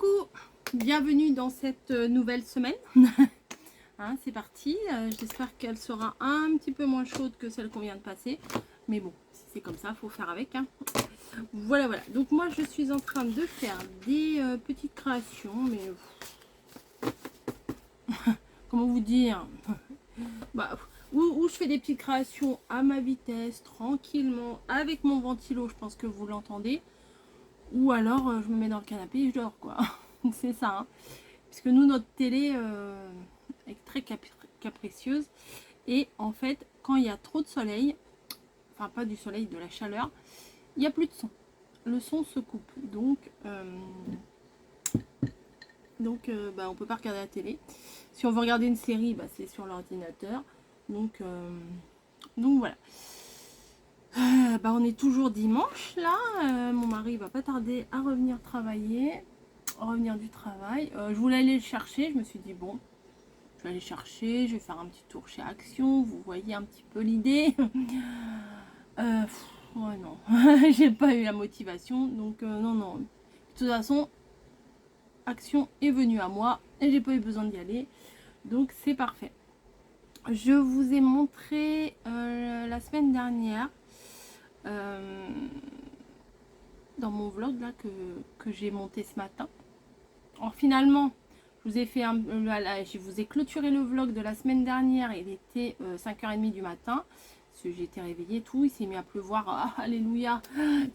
Coucou, bienvenue dans cette nouvelle semaine. Hein, c'est parti, j'espère qu'elle sera un petit peu moins chaude que celle qu'on vient de passer. Mais bon, si c'est comme ça, faut faire avec. Hein. Voilà, voilà. Donc moi, je suis en train de faire des petites créations. Mais comment vous dire bah, où je fais des petites créations à ma vitesse, tranquillement, avec mon ventilo, je pense que vous l'entendez. Ou alors, je me mets dans le canapé et je dors, quoi. C'est ça, hein. Parce que nous, notre télé est très capricieuse. Et en fait, quand il y a trop de soleil, enfin pas du soleil, de la chaleur, il n'y a plus de son. Le son se coupe. Donc on ne peut pas regarder la télé. Si on veut regarder une série, c'est sur l'ordinateur. Donc voilà. On est toujours dimanche là. Mon mari va pas tarder à revenir du travail. Je voulais aller le chercher. Je me suis dit bon, je vais aller chercher, je vais faire un petit tour chez Action. Vous voyez un petit peu l'idée. Ouais, non, j'ai pas eu la motivation. Donc non. De toute façon, Action est venue à moi et j'ai pas eu besoin d'y aller. Donc c'est parfait. Je vous ai montré la semaine dernière dans mon vlog là que j'ai monté ce matin. Alors finalement, je vous ai fait je vous ai clôturé le vlog de la semaine dernière. Il était 5h30 du matin. Parce que j'ai été réveillée, tout. Il s'est mis à pleuvoir. Ah, alléluia.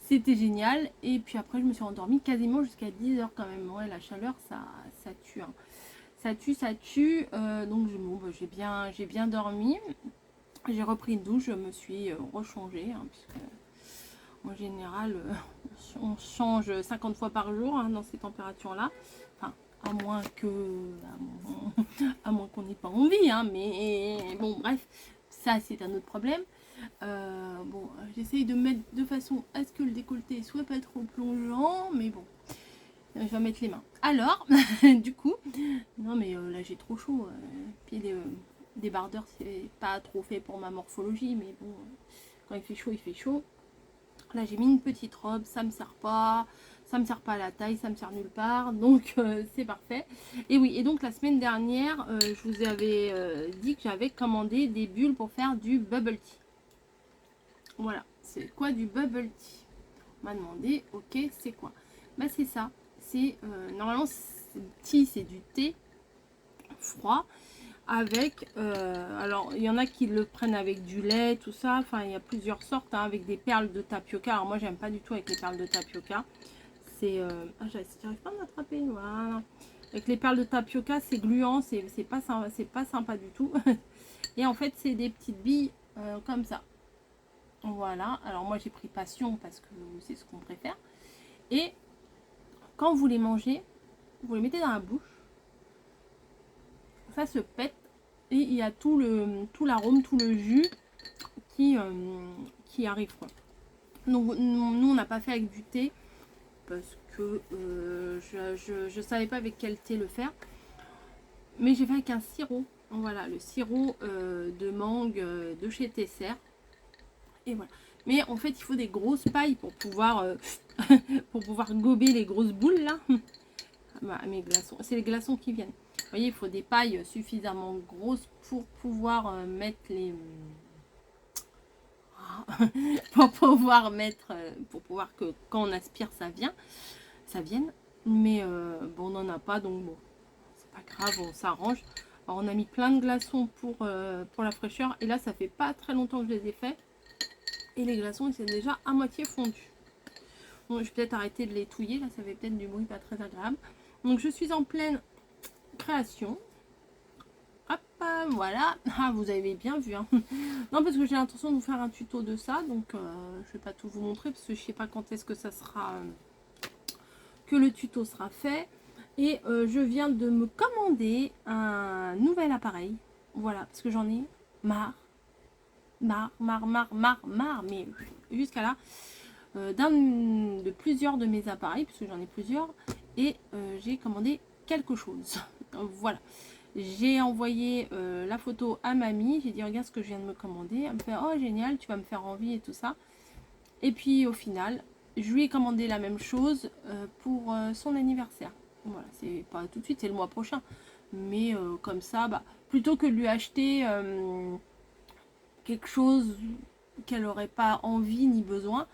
C'était génial. Et puis après, je me suis endormie quasiment jusqu'à 10h quand même. Ouais, la chaleur, ça tue. Hein. Ça tue. Donc, j'ai bien dormi. J'ai repris une douche. Je me suis rechangée. Hein, puisque en général, on change 50 fois par jour dans ces températures-là. Enfin, à moins qu'on n'ait pas envie, hein, mais bon, bref, ça c'est un autre problème. J'essaye de mettre de façon à ce que le décolleté soit pas trop plongeant, mais bon, je vais mettre les mains. Alors, du coup, non mais là j'ai trop chaud. Puis les débardeurs, c'est pas trop fait pour ma morphologie, mais bon, quand il fait chaud, il fait chaud. Là j'ai mis une petite robe, ça me sert pas à la taille, ça me sert nulle part, donc c'est parfait. Et oui, et donc la semaine dernière, je vous avais dit que j'avais commandé des bulles pour faire du bubble tea. Voilà, c'est quoi du bubble tea? On m'a demandé, ok, c'est quoi? C'est ça, c'est normalement tea, c'est du thé froid avec alors il y en a qui le prennent avec du lait, tout ça, enfin il y a plusieurs sortes avec des perles de tapioca. Alors moi j'aime pas du tout avec les perles de tapioca, c'est j'arrive pas à m'attraper, voilà. Avec les perles de tapioca, c'est gluant, c'est pas sympa du tout. Et en fait c'est des petites billes comme ça, voilà. Alors moi j'ai pris Passion parce que c'est ce qu'on préfère. Et quand vous les mangez, vous les mettez dans la bouche, ça se pète et il y a tout l'arôme, tout le jus qui arrive, quoi. Donc nous on n'a pas fait avec du thé parce que je savais pas avec quel thé le faire, mais j'ai fait avec un sirop. Voilà, le sirop de mangue de chez Tesser. Et voilà. Mais en fait il faut des grosses pailles pour pouvoir pour pouvoir gober les grosses boules là. Mes glaçons, c'est les glaçons qui viennent. Vous voyez, il faut des pailles suffisamment grosses pour pouvoir mettre les pour pouvoir que quand on aspire ça vienne. Mais bon, on n'en a pas, donc bon, c'est pas grave, on s'arrange. Alors on a mis plein de glaçons pour la fraîcheur, et là ça fait pas très longtemps que je les ai faits et les glaçons ils sont déjà à moitié fondus. Bon, je vais peut-être arrêter de les touiller, là ça fait peut-être du bruit pas très agréable. Donc je suis en pleine création. Hop, voilà. Ah, vous avez bien vu. Hein. Non, parce que j'ai l'intention de vous faire un tuto de ça. Donc, je vais pas tout vous montrer parce que je sais pas quand est-ce que ça sera... que le tuto sera fait. Et je viens de me commander un nouvel appareil. Voilà, parce que j'en ai marre. Mais jusqu'à là. De plusieurs de mes appareils, parce que j'en ai plusieurs. Et j'ai commandé quelque chose. Voilà. J'ai envoyé la photo à mamie. J'ai dit regarde ce que je viens de me commander. Elle me fait oh génial, tu vas me faire envie et tout ça. Et puis au final, je lui ai commandé la même chose pour son anniversaire. Voilà, c'est pas tout de suite, c'est le mois prochain. Mais comme ça, bah, plutôt que de lui acheter quelque chose qu'elle n'aurait pas envie ni besoin,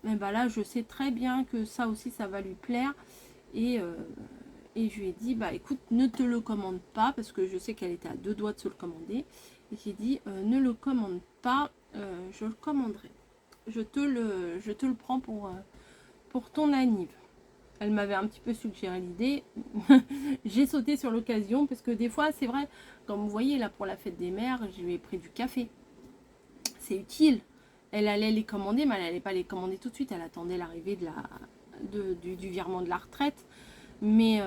mais bah là, je sais très bien que ça aussi, ça va lui plaire. Et, euh, et je lui ai dit, bah écoute, ne te le commande pas, parce que je sais qu'elle était à 2 doigts de se le commander. Et j'ai dit, ne le commande pas, je le commanderai. Je te le prends pour ton anniv. Elle m'avait un petit peu suggéré l'idée. J'ai sauté sur l'occasion, parce que des fois, c'est vrai, comme vous voyez, là, pour la fête des mères, je lui ai pris du café. C'est utile. Elle allait les commander, mais elle n'allait pas les commander tout de suite. Elle attendait l'arrivée du virement de la retraite. Mais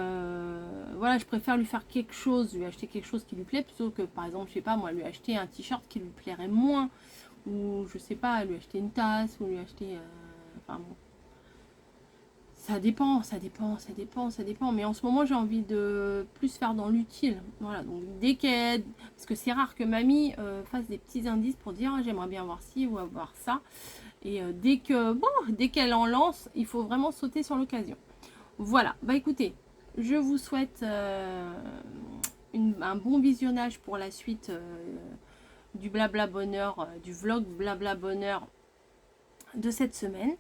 voilà, je préfère lui faire quelque chose, lui acheter quelque chose qui lui plaît, plutôt que par exemple, je sais pas, moi, lui acheter un t-shirt qui lui plairait moins. Ou je sais pas, lui acheter une tasse, ou lui acheter. Enfin bon. Ça dépend, ça dépend, ça dépend, ça dépend. Mais en ce moment, j'ai envie de plus faire dans l'utile. Voilà, donc dès qu'elle. Parce que c'est rare que mamie fasse des petits indices pour dire ah, j'aimerais bien avoir ci ou avoir ça. Et dès qu'elle en lance, il faut vraiment sauter sur l'occasion. Voilà, bah écoutez, je vous souhaite un bon visionnage pour la suite du blabla bonheur, du vlog blabla bonheur de cette semaine.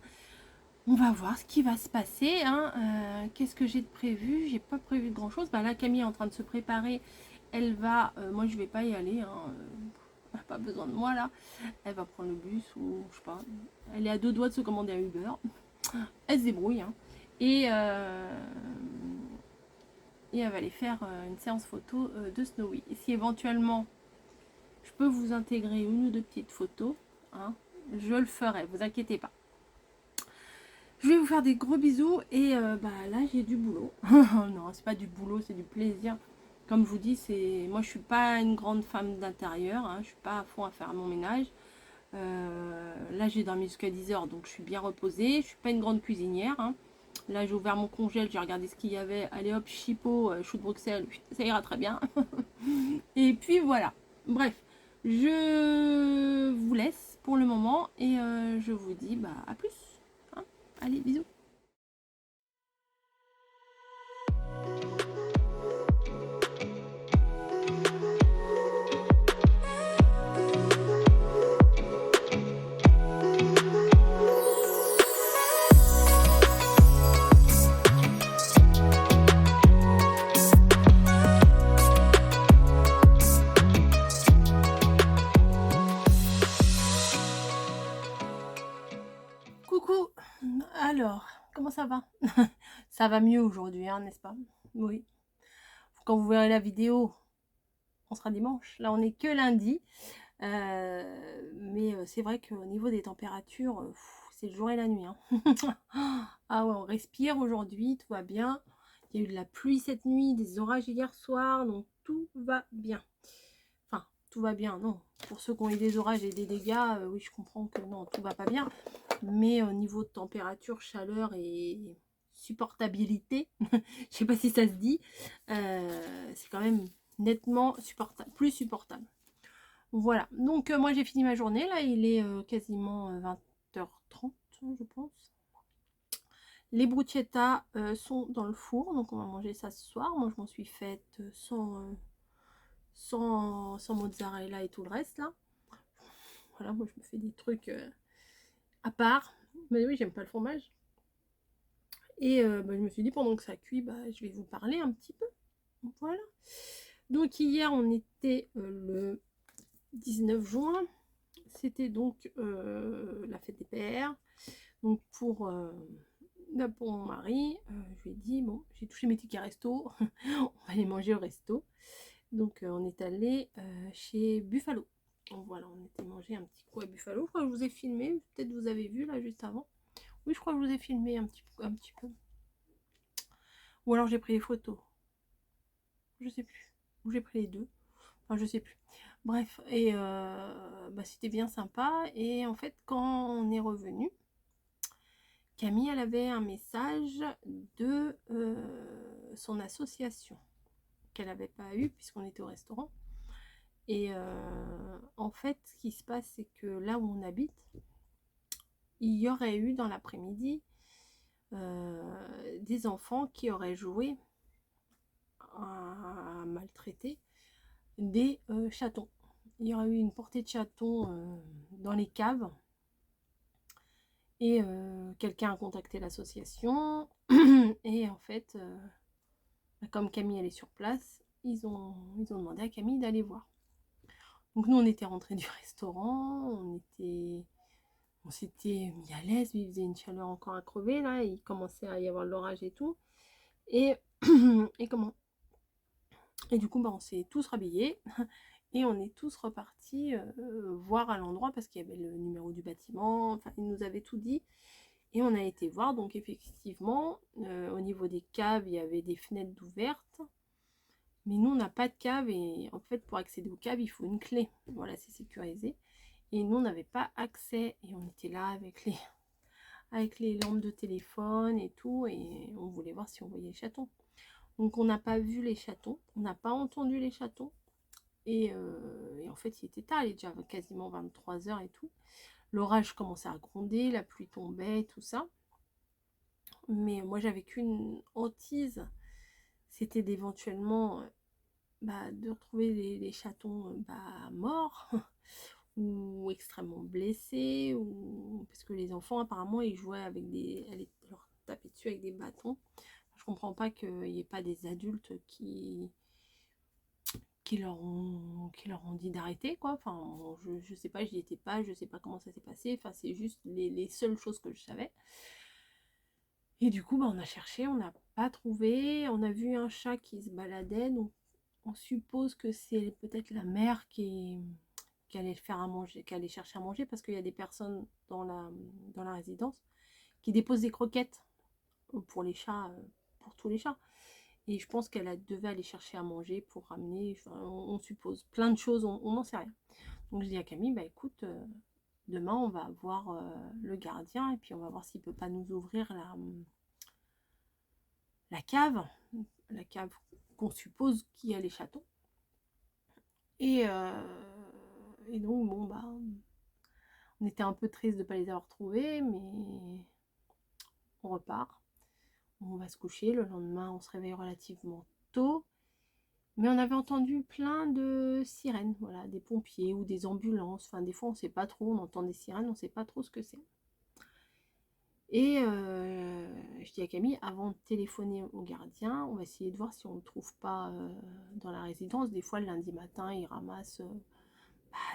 On va voir ce qui va se passer. Hein. Qu'est-ce que j'ai de prévu? J'ai pas prévu de grand chose. Bah là, Camille est en train de se préparer. Elle va. Moi, je vais pas y aller. Hein. Elle n'a pas besoin de moi là. Elle va prendre le bus ou je sais pas. Elle est à 2 doigts de se commander un Uber. Elle se débrouille. Hein. Et, et elle va aller faire une séance photo de Snowy. Et si éventuellement je peux vous intégrer une ou deux petites photos, hein, je le ferai. Vous inquiétez pas. Je vais vous faire des gros bisous et bah là j'ai du boulot. Non, c'est pas du boulot, c'est du plaisir. Comme je vous dis, moi je suis pas une grande femme d'intérieur, hein, je suis pas à fond à faire mon ménage. Là j'ai dormi jusqu'à 10 h donc je suis bien reposée. Je suis pas une grande cuisinière. Hein. Là j'ai ouvert mon congèle, j'ai regardé ce qu'il y avait. Allez hop, chipot, chou de Bruxelles, ça ira très bien. Et puis voilà. Bref, je vous laisse pour le moment et je vous dis bah à plus. Hein. Allez, bisous. Coucou. Alors, comment ça va? Ça va mieux aujourd'hui, hein, n'est-ce pas? Oui. Quand vous verrez la vidéo, on sera dimanche. Là, on est que lundi. Mais c'est vrai qu'au niveau des températures, c'est le jour et la nuit. Hein. Ah ouais, on respire aujourd'hui, tout va bien. Il y a eu de la pluie cette nuit, des orages hier soir, donc tout va bien. Enfin, tout va bien, non. Pour ceux qui ont eu des orages et des dégâts, oui, je comprends que non, tout va pas bien. Mais au niveau de température, chaleur et supportabilité, je sais pas si ça se dit, c'est quand même nettement supportable, plus supportable. Voilà, donc moi j'ai fini ma journée, là il est quasiment 20h30 je pense. Les bruschettas sont dans le four, donc on va manger ça ce soir. Moi je m'en suis faite sans mozzarella et tout le reste là. Voilà, moi je me fais des trucs à part. Mais oui, j'aime pas le fromage. Et bah, je me suis dit pendant que ça cuit, bah, je vais vous parler un petit peu. Voilà. Donc hier on était le 19 juin. C'était donc la fête des pères. Donc pour mon mari, je lui ai dit, bon, j'ai touché mes tickets resto, on va aller manger au resto. Donc on est allé chez Buffalo. Donc voilà, on était manger un petit coup à Buffalo. Je crois que je vous ai filmé, peut-être vous avez vu là juste avant. Oui, je crois que je vous ai filmé un petit peu. Ou alors j'ai pris les photos. Je sais plus. Ou j'ai pris les deux. Enfin, je sais plus. Bref, et bah, c'était bien sympa. Et en fait, quand on est revenu, Camille, elle avait un message de son association qu'elle n'avait pas eu puisqu'on était au restaurant. Et en fait, ce qui se passe, c'est que là où on habite, il y aurait eu dans l'après-midi des enfants qui auraient joué à maltraiter des chatons. Il y aurait eu une portée de chatons dans les caves. Et quelqu'un a contacté l'association. Et en fait, comme Camille elle est sur place, ils ont demandé à Camille d'aller voir. Donc nous on était rentrés du restaurant, on s'était mis à l'aise, il faisait une chaleur encore à crever là, il commençait à y avoir de l'orage et tout. Et, et du coup on s'est tous rhabillés et on est tous repartis voir à l'endroit parce qu'il y avait le numéro du bâtiment, enfin il nous avait tout dit. Et on a été voir, donc effectivement, au niveau des caves, il y avait des fenêtres ouvertes. Mais nous, on n'a pas de cave et en fait, pour accéder aux caves, il faut une clé. Voilà, c'est sécurisé. Et nous, on n'avait pas accès et on était là avec les lampes de téléphone et tout. Et on voulait voir si on voyait les chatons. Donc, on n'a pas vu les chatons. On n'a pas entendu les chatons. Et en fait, il était tard. Il est déjà quasiment 23 h et tout. L'orage commençait à gronder, la pluie tombait, tout ça. Mais moi, j'avais qu'une hantise, c'était d'éventuellement de retrouver les chatons morts ou extrêmement blessés, ou parce que les enfants, apparemment, ils jouaient avec elle leur tapait dessus avec des bâtons. Je comprends pas qu'il n'y ait pas des adultes qui leur ont dit d'arrêter, quoi. Enfin, je sais pas, j'y étais pas, je sais pas comment ça s'est passé. Enfin, c'est juste les seules choses que je savais. Et du coup, on a cherché, on n'a pas trouvé. On a vu un chat qui se baladait, donc on suppose que c'est peut-être la mère qui allait faire à manger, qui allait chercher à manger, parce qu'il y a des personnes dans la résidence qui déposent des croquettes pour les chats, pour tous les chats. Et je pense qu'elle devait aller chercher à manger pour ramener, enfin, on suppose plein de choses, on n'en sait rien. Donc je dis à Camille, écoute, demain on va voir le gardien et puis on va voir s'il peut pas nous ouvrir la cave qu'on suppose qu'il y a les chatons. Et donc bon on était un peu triste de ne pas les avoir trouvés, mais on repart. On va se coucher, le lendemain on se réveille relativement tôt. Mais on avait entendu plein de sirènes, voilà, des pompiers ou des ambulances. Enfin, des fois on ne sait pas trop, on entend des sirènes, on ne sait pas trop ce que c'est. Et je dis à Camille, avant de téléphoner au gardien, on va essayer de voir si on ne le trouve pas dans la résidence. Des fois, le lundi matin, ils ramassent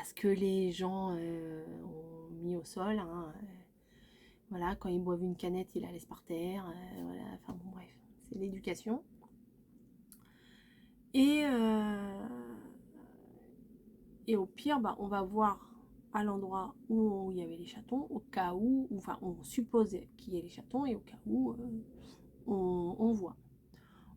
ce que les gens ont mis au sol. Voilà, quand ils boivent une canette, ils la laissent par terre. Voilà, enfin bon, bref, c'est l'éducation. Et au pire, on va voir à l'endroit où il y avait les chatons, au cas où, enfin, on supposait qu'il y ait les chatons, et au cas où on voit.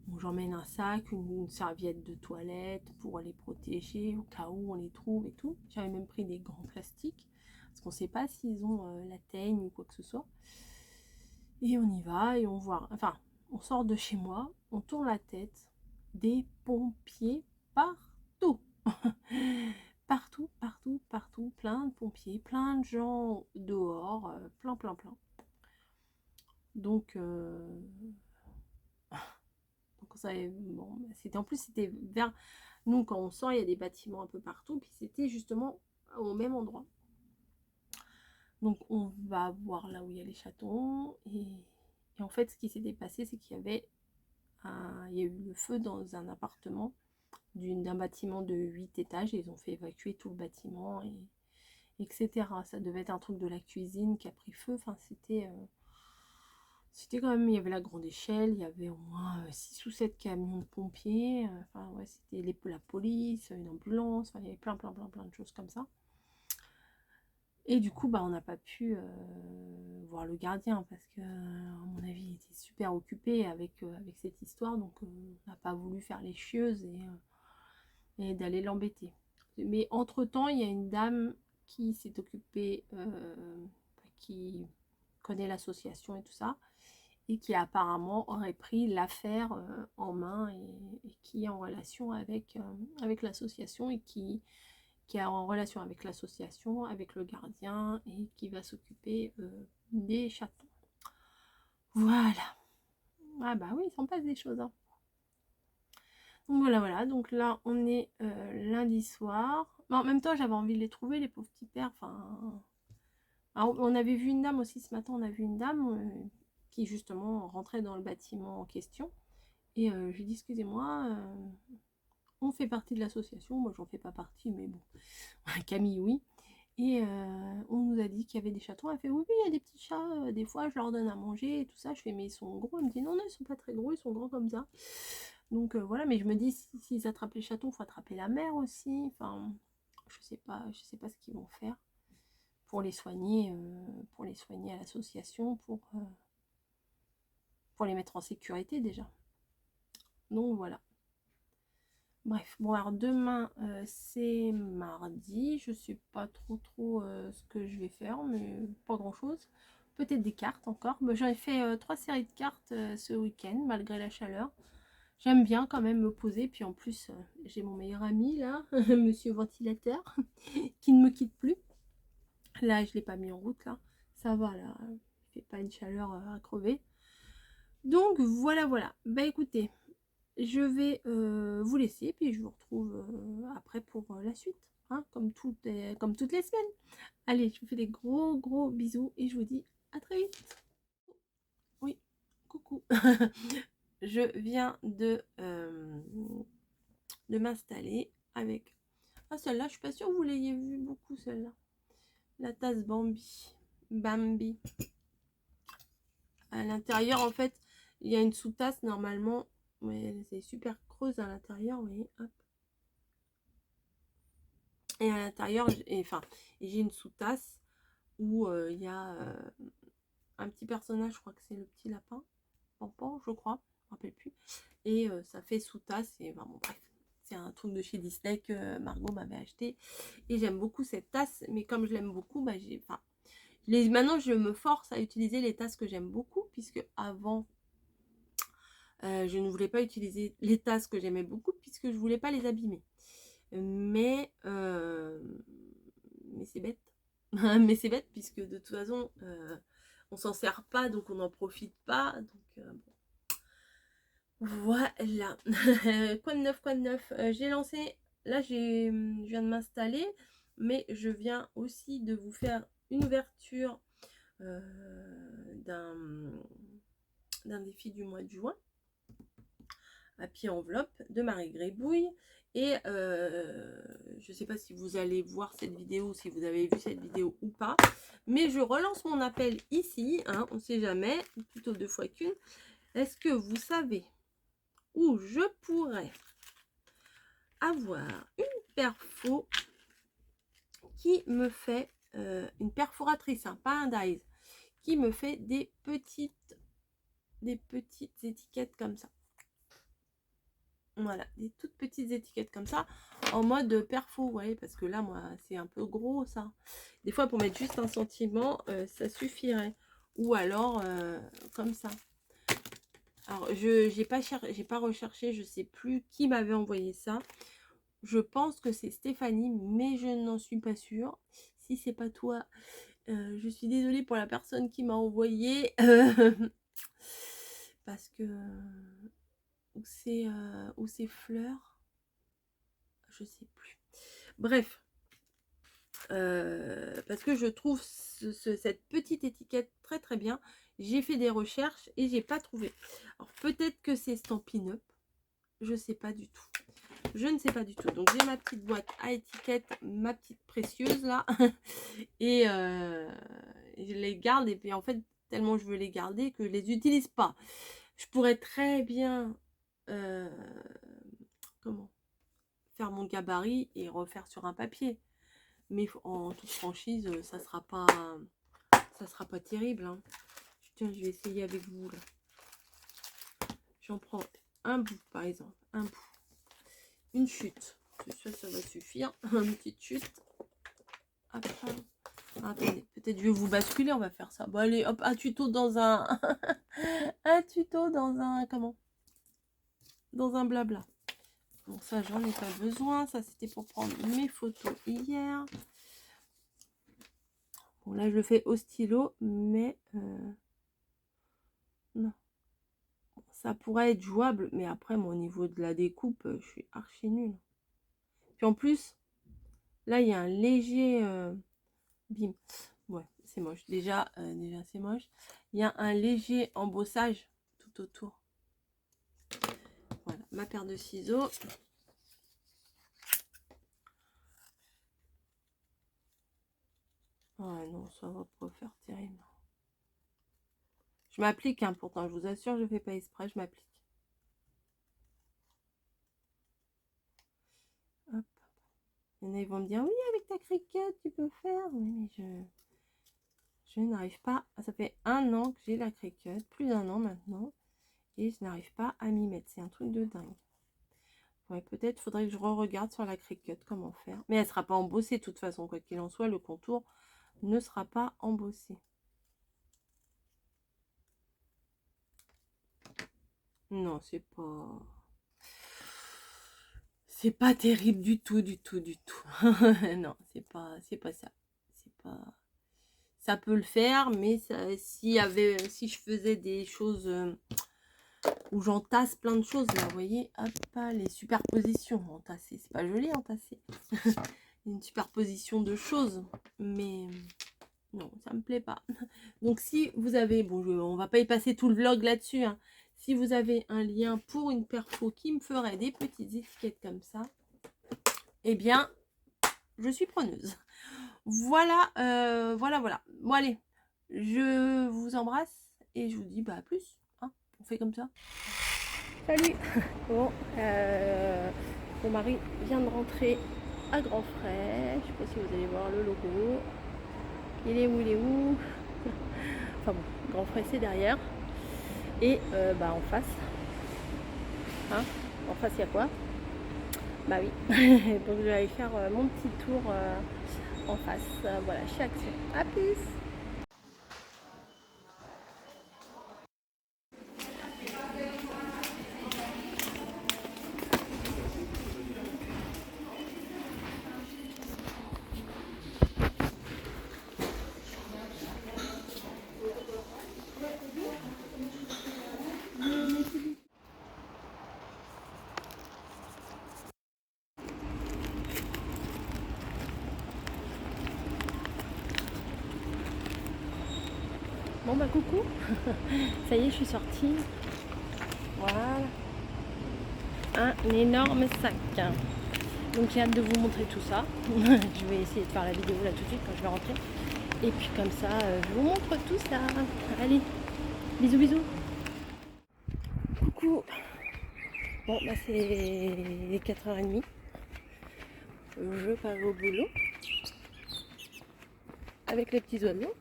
Bon, j'emmène un sac, une serviette de toilette pour les protéger au cas où on les trouve et tout. J'avais même pris des grands plastiques parce qu'on ne sait pas s'ils ont la teigne ou quoi que ce soit. Et on y va et on voit. Enfin, on sort de chez moi, on tourne la tête, des pompiers partout. Partout, partout, partout, plein de pompiers, plein de gens dehors, plein. Donc ça, bon, c'était en plus c'était vers nous quand on sort, il y a des bâtiments un peu partout, puis c'était justement au même endroit. Donc on va voir là où il y a les chatons et en fait ce qui s'était passé, c'est qu'il y avait il y a eu le feu dans un appartement d'un bâtiment de 8 étages et ils ont fait évacuer tout le bâtiment etc. Ça devait être un truc de la cuisine qui a pris feu. Enfin, c'était quand même, il y avait la grande échelle, il y avait au moins 6 ou 7 camions de pompiers. Enfin, ouais, c'était la police, une ambulance. Enfin, il y avait plein de choses comme ça. Et du coup, on n'a pas pu voir le gardien parce que, à mon avis, il était super occupé avec cette histoire. Donc, on n'a pas voulu faire les chieuses et d'aller l'embêter. Mais entre-temps, il y a une dame qui s'est occupée, qui connaît l'association et tout ça, et qui apparemment aurait pris l'affaire en main et qui est en relation avec l'association et qui est en relation avec l'association, avec le gardien et qui va s'occuper des chatons. Voilà. Ah oui, il s'en passe des choses. Hein. Donc voilà, voilà. Donc là, on est lundi soir. Mais en même temps, j'avais envie de les trouver, les pauvres petits pères. Enfin, alors, on avait vu une dame aussi ce matin. On a vu une dame qui justement rentrait dans le bâtiment en question. Et je lui dis, excusez-moi, on fait partie de l'association. Moi, j'en fais pas partie, mais bon, Camille, oui. Et on nous a dit qu'il y avait des chatons. Elle fait, oui, oui, il y a des petits chats. Des fois, je leur donne à manger et tout ça. Je fais, mais ils sont gros. Elle me dit, non, non, ils sont pas très gros. Ils sont grands comme ça. Donc voilà, mais je me dis, s'ils attrapent les chatons, il faut attraper la mère aussi. Enfin, je sais pas ce qu'ils vont faire pour les soigner à l'association, pour les mettre en sécurité déjà. Donc voilà. Bref, bon alors demain c'est mardi, je sais pas trop ce que je vais faire, mais pas grand chose. Peut-être des cartes encore. J'en ai fait 3 séries de cartes ce week-end, malgré la chaleur. J'aime bien quand même me poser, puis en plus j'ai mon meilleur ami là, Monsieur Ventilateur, qui ne me quitte plus. Là je l'ai pas mis en route là, ça va là, il fait pas une chaleur à crever. Donc voilà voilà, bah écoutez, je vais vous laisser, puis je vous retrouve après pour la suite, hein, comme toutes les semaines. Allez, je vous fais des gros bisous et je vous dis à très vite. Oui, coucou. Je viens de m'installer avec... Ah, celle-là, je suis pas sûre que vous l'ayez vu beaucoup, celle-là. La tasse Bambi. Bambi. À l'intérieur, en fait, il y a une sous-tasse, normalement. Mais c'est super creuse à l'intérieur, vous voyez, hop. Et à l'intérieur, j'ai une sous-tasse où il y a un petit personnage, je crois que c'est le petit lapin. Pampan, je crois. Je me rappelle plus. Et ça fait sous-tasse. Et ben, bon, bref. C'est un truc de chez Disney que Margot m'avait acheté. Et j'aime beaucoup cette tasse. Mais comme je l'aime beaucoup, bah, maintenant, je me force à utiliser les tasses que j'aime beaucoup. Puisque avant, je ne voulais pas utiliser les tasses que j'aimais beaucoup. Puisque je voulais pas les abîmer. Mais c'est bête. Mais c'est bête puisque de toute façon, on s'en sert pas. Donc on n'en profite pas. Donc bon. Voilà. Quoi de neuf, quoi de neuf. J'ai lancé, là je viens de m'installer, mais je viens aussi de vous faire une ouverture d'un défi du mois de juin, à pied enveloppe de Marie Grébouille. Et je sais pas si vous allez voir cette vidéo, si vous avez vu cette vidéo ou pas, mais je relance mon appel ici, hein, on sait jamais, plutôt 2 fois qu'une. Est-ce que vous savez où je pourrais avoir une perfo qui me fait une perforatrice, hein, pas un dies, qui me fait des petites étiquettes comme ça. Voilà, des toutes petites étiquettes comme ça, en mode perfo, vous voyez, parce que là, moi, c'est un peu gros, ça. Des fois, pour mettre juste un sentiment, ça suffirait. Ou alors, comme ça. Alors, j'ai pas recherché, je sais plus qui m'avait envoyé ça. Je pense que c'est Stéphanie, mais je n'en suis pas sûre. Si c'est pas toi, je suis désolée pour la personne qui m'a envoyé. Parce que... Ou c'est fleurs, je sais plus. Bref. Parce que je trouve cette petite étiquette très très bien. J'ai fait des recherches et j'ai pas trouvé. Alors peut-être que c'est Stampin' Up. Je sais pas du tout. Je ne sais pas du tout. Donc j'ai ma petite boîte à étiquette, ma petite précieuse là. Et je les garde. Et puis en fait, tellement je veux les garder que je les utilise pas. Je pourrais très bien comment faire mon gabarit et refaire sur un papier. Mais en toute franchise, ça sera pas terrible, hein. Tiens, je vais essayer avec vous là. J'en prends un bout par exemple, un bout, une chute, ça va suffire. Une petite chute. Hop, hop. Attendez, peut-être je vais vous basculer, on va faire ça. Bon allez, hop, un tuto dans un un tuto dans un comment, dans un blabla. Donc ça, j'en ai pas besoin. Ça, c'était pour prendre mes photos hier. Bon, là, je le fais au stylo, mais non. ça pourrait être jouable, mais après, moi, au niveau de la découpe, je suis archi nulle. Puis en plus, là, il y a un léger... bim. Ouais, c'est moche. Déjà c'est moche. Il y a un léger embossage tout autour. Voilà, ma paire de ciseaux. Ouais, non, ça va pas faire terrible. Je m'applique, hein, pourtant, je vous assure, je fais pas exprès, je m'applique. Hop. Il y en a, ils vont me dire, oui, avec ta Cricut, tu peux faire. Oui, mais je n'arrive pas. Ça fait 1 an que j'ai la Cricut, plus d'1 an maintenant, et je n'arrive pas à m'y mettre. C'est un truc de dingue. Ouais, peut-être faudrait que je re-regarde sur la Cricut comment faire. Mais elle sera pas embossée de toute façon, quoi qu'il en soit, le contour ne sera pas embossé. Non, c'est pas terrible du tout, du tout, du tout. Non, c'est pas ça. C'est pas, ça peut le faire, mais si je faisais des choses où j'entasse plein de choses, là, vous voyez, hop, les superpositions entassées, c'est pas joli entasser. Une superposition de choses, mais non, ça me plaît pas. Donc si vous avez, bon, on va pas y passer tout le vlog là-dessus, hein. Si vous avez un lien pour une perfo qui me ferait des petites étiquettes comme ça, eh bien, je suis preneuse. Voilà, voilà. Bon, allez, je vous embrasse et je vous dis à plus. Hein, on fait comme ça. Salut. Bon, mon mari vient de rentrer à Grand Frais. Je sais pas si vous allez voir le logo. Il est où? Enfin bon, Grand Frais c'est derrière. Et en face. Hein, en face il y a quoi? Bah oui. Donc je vais aller faire mon petit tour en face. Voilà, chez Action. A plus. Bon bah coucou. Ça y est, je suis sortie. Voilà. Un énorme sac. Donc j'ai hâte de vous montrer tout ça. Je vais essayer de faire la vidéo là tout de suite quand je vais rentrer. Et puis comme ça, je vous montre tout ça. Allez, bisous bisous. Coucou. Bon bah c'est 4h30. Je pars au boulot. Avec les petits oiseaux.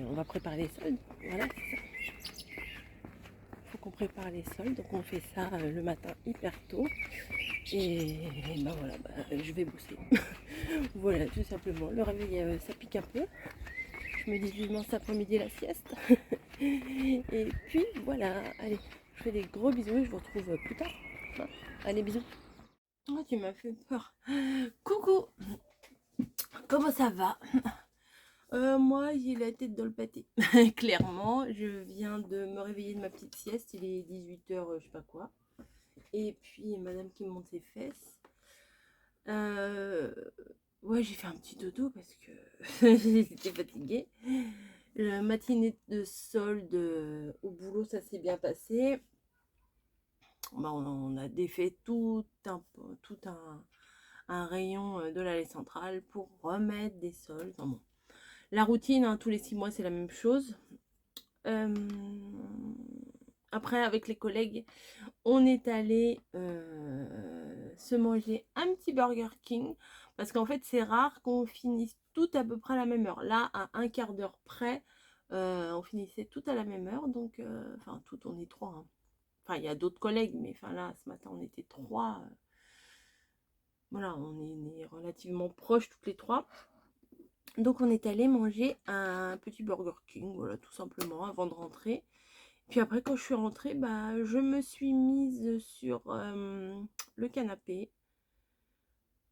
On va préparer les soldes. Voilà, c'est ça. Faut qu'on prépare les soldes. Donc on fait ça le matin hyper tôt. Et ben voilà, je vais bosser. Voilà, tout simplement. Le réveil, ça pique un peu. Je me dis vivement cet après-midi la sieste. Et puis voilà, allez, je fais des gros bisous et je vous retrouve plus tard. Allez, bisous. Oh, tu m'as fait peur. Coucou, comment ça va? Moi, j'ai la tête dans le pâté. Clairement, je viens de me réveiller de ma petite sieste. Il est 18h, je sais pas quoi. Et puis, madame qui me monte ses fesses. Ouais, j'ai fait un petit dodo parce que j'étais fatiguée. La matinée de solde au boulot, ça s'est bien passé. On a défait tout un rayon de l'allée centrale pour remettre des soldes. Enfin, bon. La routine, hein, tous les 6 mois, c'est la même chose. Après, avec les collègues, on est allé se manger un petit Burger King. Parce qu'en fait, c'est rare qu'on finisse tout à peu près à la même heure. Là, à un quart d'heure près, on finissait tout à la même heure. Donc, enfin, tout, on est 3. Hein. Enfin, il y a d'autres collègues, mais enfin là, ce matin, on était 3. Voilà, on est relativement proches toutes les 3. Donc, on est allé manger un petit Burger King, voilà, tout simplement, avant de rentrer. Puis après, quand je suis rentrée, je me suis mise sur le canapé.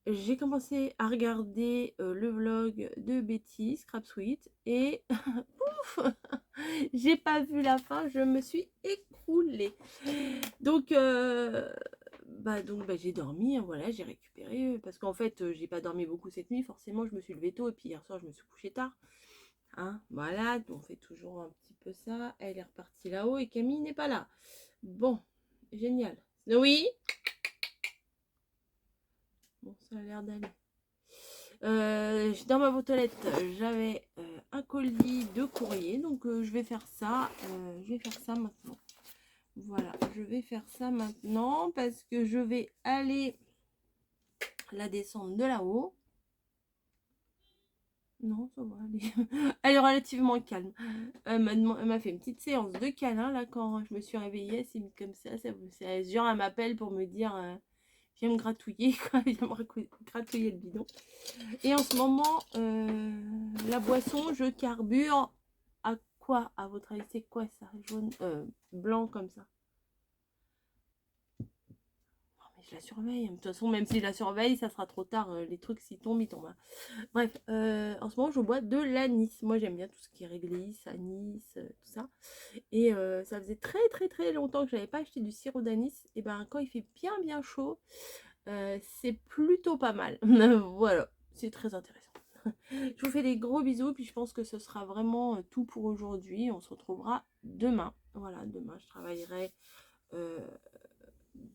j'ai commencé à regarder le vlog de Betty, Scrap Sweet, et ouf, j'ai pas vu la fin, je me suis écroulée. Donc, j'ai dormi, hein, voilà, j'ai récupéré, parce qu'en fait, j'ai pas dormi beaucoup cette nuit, forcément, je me suis levée tôt, et puis hier soir, je me suis couchée tard. Hein, voilà, on fait toujours un petit peu ça. Elle est repartie là-haut et Camille n'est pas là. Bon, génial. Oui. Bon, ça a l'air d'aller. Dans ma boîte aux lettres, j'avais un colis de courrier, donc je vais faire ça. Je vais faire ça maintenant. Voilà, je vais faire ça maintenant parce que je vais aller la descendre de là-haut. Non, ça va aller. Elle est relativement calme. Elle m'a fait une petite séance de câlin là quand je me suis réveillée. Elle s'est mise comme ça. Genre, elle m'appelle pour me dire viens me gratouiller, quoi. Viens me gratouiller le bidon. Et en ce moment, la boisson, je carbure à quoi? À votre avis, c'est quoi ça? Jaune, blanc comme ça. Je la surveille. De toute façon, même si je la surveille, ça sera trop tard. Les trucs, s'ils tombent, ils tombent. Bref, en ce moment, je bois de l'anis. Moi, j'aime bien tout ce qui est réglisse, anis, tout ça. Et ça faisait très, très, très longtemps que je n'avais pas acheté du sirop d'anis. Et ben, quand il fait bien, bien chaud, c'est plutôt pas mal. Voilà, c'est très intéressant. Je vous fais des gros bisous. Puis, je pense que ce sera vraiment tout pour aujourd'hui. On se retrouvera demain. Voilà, demain, je travaillerai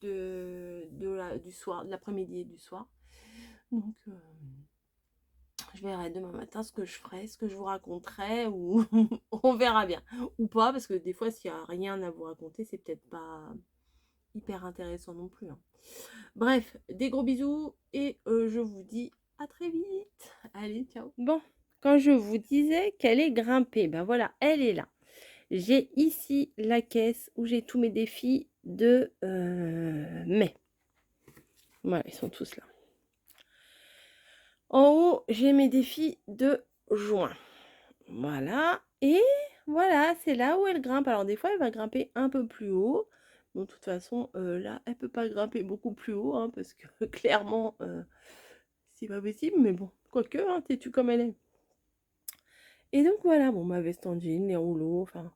du soir, de l'après-midi et du soir. Donc, je verrai demain matin ce que je ferai, ce que je vous raconterai, ou on verra bien. Ou pas, parce que des fois, s'il n'y a rien à vous raconter, c'est peut-être pas hyper intéressant non plus. Hein. Bref, des gros bisous, et je vous dis à très vite. Allez, ciao. Bon, quand je vous disais qu'elle est grimpée, ben voilà, elle est là. J'ai ici la caisse où j'ai tous mes défis de mai. Voilà, ils sont tous là. En haut, j'ai mes défis de juin. Voilà. Et voilà, c'est là où elle grimpe. Alors, des fois, elle va grimper un peu plus haut. Bon, de toute façon, là, elle peut pas grimper beaucoup plus haut, hein, parce que clairement, c'est pas possible. Mais bon, quoique, hein, têtue comme elle est. Et donc, voilà, bon, ma veste en jean, les rouleaux, enfin...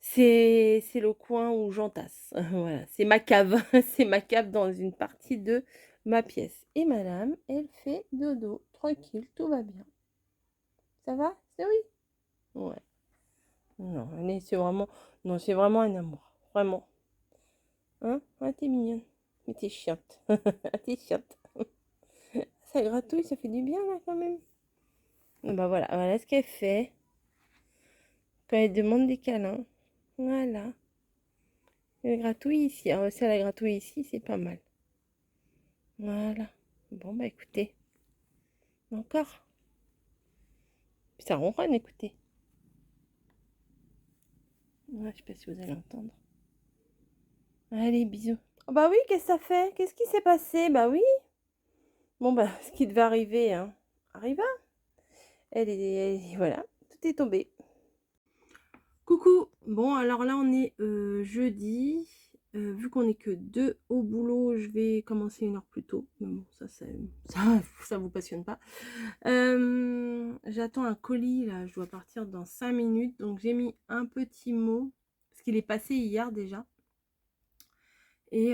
C'est le coin où j'entasse. Voilà, c'est ma cave. C'est ma cave dans une partie de ma pièce. Et madame, elle fait dodo. Tranquille, tout va bien. Ça va? C'est oui? Ouais. Non, c'est vraiment... Non, c'est vraiment un amour. Vraiment. Hein? Ah, t'es mignonne. Mais t'es chiante. T'es chiante. Ça gratouille, ça fait du bien, là, quand même. Bah voilà, voilà ce qu'elle fait. Quand elle demande des câlins. Voilà. Elle gratouille ici. Alors, si elle a gratouille ici, c'est pas mal. Voilà. Bon, bah écoutez. Encore. Ça ronronne, écoutez. Ouais, je sais pas si vous allez entendre. Allez, bisous. Oh, bah oui, qu'est-ce que ça fait? Qu'est-ce qui s'est passé? Bah oui. Bon, bah, ce qui devait arriver, hein, arriva. Voilà, tout est tombé. Coucou. Bon, alors là, on est jeudi. Vu qu'on est que deux au boulot, je vais commencer une heure plus tôt. Mais bon, ça vous passionne pas. J'attends un colis, là. Je dois partir dans 5 minutes. Donc, j'ai mis un petit mot. Parce qu'il est passé hier déjà. Et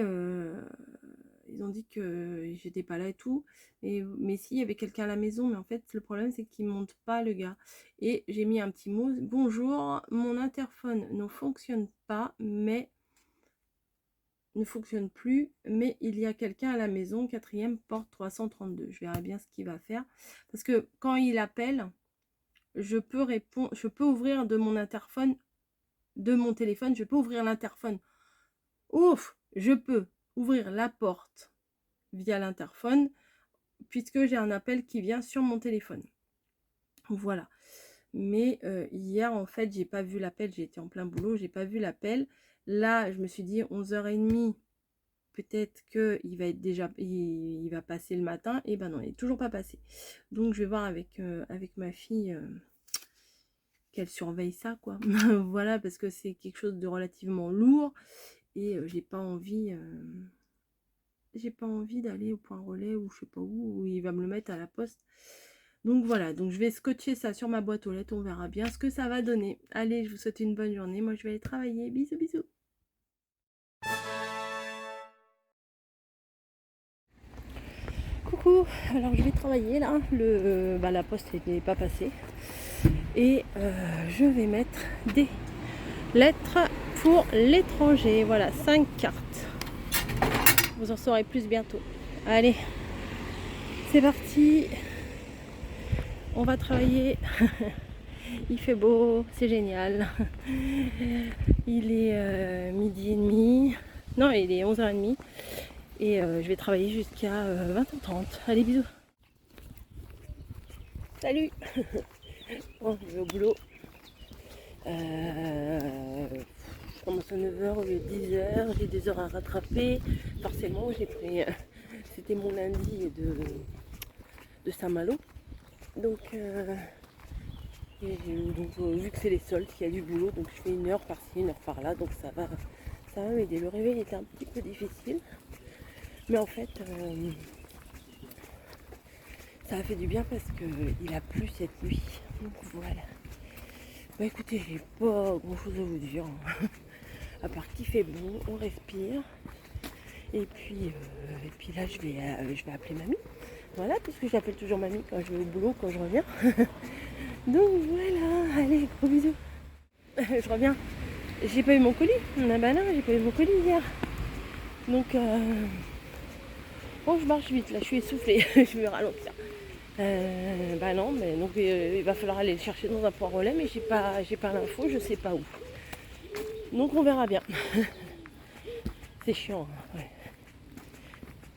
ils ont dit que j'étais pas là et tout. Mais si, il y avait quelqu'un à la maison. Mais en fait, le problème, c'est qu'il monte pas, le gars. Et j'ai mis un petit mot. Bonjour, mon interphone ne fonctionne pas, mais ne fonctionne plus. Mais il y a quelqu'un à la maison, 4e porte 332. Je verrai bien ce qu'il va faire. Parce que quand il appelle, je peux répondre, je peux ouvrir de mon interphone, de mon téléphone, je peux ouvrir l'interphone. Ouf, je peux ouvrir la porte via l'interphone puisque j'ai un appel qui vient sur mon téléphone. Voilà. Mais hier, en fait, j'ai pas vu l'appel. J'ai été en plein boulot, j'ai pas vu l'appel. Là, je me suis dit 11h30, peut-être qu'il va être déjà, il va passer le matin. Et ben non, il n'est toujours pas passé. Donc, je vais voir avec ma fille qu'elle surveille ça, quoi. Voilà, parce que c'est quelque chose de relativement lourd. Et j'ai pas envie... j'ai pas envie d'aller au point relais ou je sais pas où il va me le mettre à la poste. Donc voilà, donc je vais scotcher ça sur ma boîte aux lettres, on verra bien ce que ça va donner. Allez, je vous souhaite une bonne journée, moi je vais aller travailler, bisous bisous. Coucou, alors je vais travailler là, la poste n'est pas passée et je vais mettre des lettres pour l'étranger, voilà 5 cartes. Vous en saurez plus bientôt. Allez, c'est parti, on va travailler. Il fait beau, c'est génial. Il est midi et demi, non il est 11h30 et je vais travailler jusqu'à 20h30. Allez, bisous. Salut. Bon, je vais au boulot. Je commence à 9h au lieu de 10h, j'ai des heures à rattraper. Forcément, j'ai pris. C'était mon lundi de Saint-Malo. Donc, vu que c'est les soldes, il y a du boulot, donc je fais 1 heure par-ci, 1 heure par-là, donc ça va m'aider. Le réveil était un petit peu difficile, mais en fait, ça a fait du bien parce qu'il a plu cette nuit. Donc voilà. Bah écoutez, j'ai pas grand chose à vous dire, à part qu'il fait bon, on respire. Et puis là, je vais appeler mamie. Voilà, puisque j'appelle toujours mamie quand je vais au boulot, quand je reviens. Donc voilà, allez, gros bisous. Je reviens. J'ai pas eu mon colis. Ah bah non, j'ai pas eu mon colis hier. Donc, bon, je marche vite, là, je suis essoufflée. Je vais ralentir. Bah non, mais donc il va falloir aller le chercher dans un point relais, mais j'ai pas l'info, je sais pas où. Donc on verra bien. C'est chiant, hein, ouais.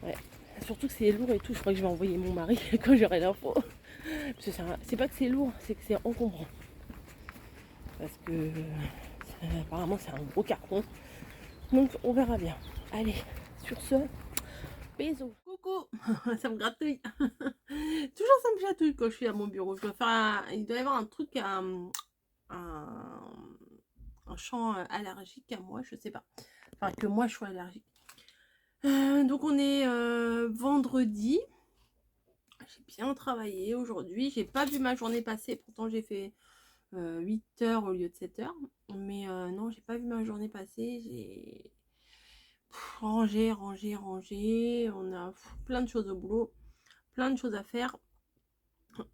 Ouais. Surtout que c'est lourd et tout, je crois que je vais envoyer mon mari quand j'aurai l'info. Parce que c'est pas que c'est lourd, c'est que c'est encombrant. Parce que apparemment c'est un gros carton. Donc on verra bien. Allez, sur ce, bisous. Coucou, ça me gratouille. Toujours ça me chatouille quand je suis à mon bureau. Je dois faire il doit y avoir un truc, un champ allergique à moi, je sais pas. Enfin, que moi je sois allergique. Donc on est vendredi. J'ai bien travaillé aujourd'hui. J'ai pas vu ma journée passer. Pourtant j'ai fait 8 heures au lieu de 7 heures. Mais non, j'ai pas vu ma journée passer. J'ai rangé. On a plein de choses au boulot. Plein de choses à faire.